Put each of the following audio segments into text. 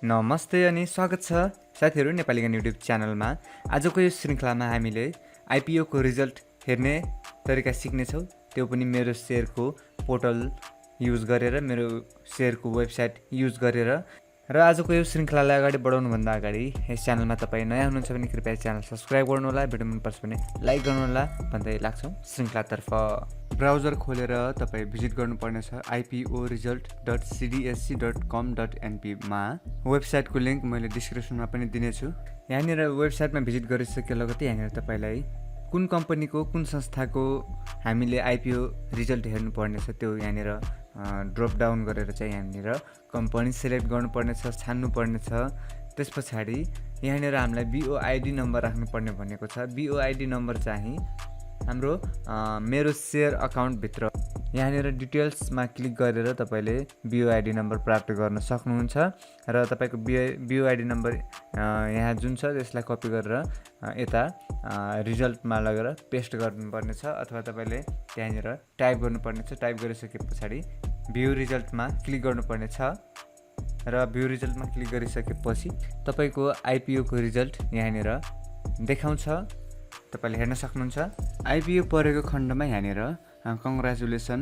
नमस्ते अनि स्वागत छ साथीहरू नेपाली ज्ञान युट्युब च्यानलमा। आजको यो श्रृङ्खलामा हामीले आइपिओ को रिजल्ट हेर्ने तरिका सिक्नेछौँ, त्यो पनि मेरो सेयरको पोर्टल युज गरेर, मेरो सेयरको वेबसाइट युज गरेर। र आजको यो श्रृङ्खलालाई अगाडि बढाउनुभन्दा अगाडि यस च्यानलमा तपाईँ नयाँ हुनुहुन्छ भने कृपया च्यानल सब्सक्राइब गर्नुहोला, भिडियो मनपर्छ भने लाइक गर्नुहोला भन्दै लाग्छौँ श्रृङ्खलातर्फ। ब्राउजर खोलेर तपाईँ भिजिट गर्नुपर्नेछ iporesult.cdsc.com.np मा। वेबसाइटको लिङ्क मैले डिस्क्रिप्सनमा पनि दिनेछु। यहाँनिर वेबसाइटमा भिजिट गरिसके लगतै यहाँनिर तपाईँलाई कुन कम्पनीको कुन संस्थाको हामीले आइपिओ रिजल्ट हेर्नुपर्नेछ त्यो यहाँनिर ड्रप डाउन गरेर चाहिँ यहाँनिर कम्पनी सिलेक्ट गर्नुपर्नेछ, छान्नुपर्नेछ। त्यस पछाडि यहाँनिर हामीलाई बिओआइडी नम्बर राख्नुपर्ने भनेको छ। बिओआइडी नम्बर चाहिँ हाम्रो मेरो सेयर अकाउन्टभित्र यहाँनिर डिटेल्समा क्लिक गरेर तपाईँले बिओआइडी नम्बर प्राप्त गर्न सक्नुहुन्छ। र तपाईँको बिओआइडी नम्बर यहाँ जुन छ त्यसलाई कपी गरेर यता रिजल्टमा लगेर पेस्ट गर्नुपर्नेछ, अथवा तपाईँले त्यहाँनिर टाइप गर्नुपर्नेछ। टाइप गरिसके पछाडि भ्यू रिजल्टमा क्लिक गर्नुपर्नेछ र भ्यू रिजल्टमा क्लिक गरिसकेपछि तपाईँको आइपिओको रिजल्ट यहाँनिर देखाउँछ, तपाईँले हेर्न सक्नुहुन्छ। आइपिओ परेको खण्डमा यहाँनिर कङ्ग्रेचुलेसन,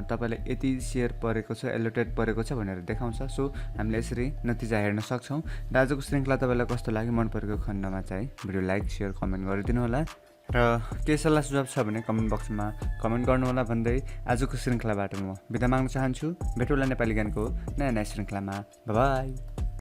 तपाईँलाई यति सेयर परेको छ, एलोटेड परेको छ भनेर देखाउँछ। सो हामीले यसरी नतिजा हेर्न सक्छौँ। र आजको श्रृङ्खला तपाईँलाई कस्तो लाग्यो, मन परेको खण्डमा चाहिँ भिडियो लाइक, सेयर, कमेन्ट गरिदिनु होला। र केही सल्लाह सुझाव छ भने कमेन्ट बक्समा कमेन्ट गर्नुहोला भन्दै आजको श्रृङ्खलाबाट म बिदा माग्न चाहन्छु। भेटौँला नेपाली ज्ञानको नयाँ नयाँ श्रृङ्खलामा। बाई।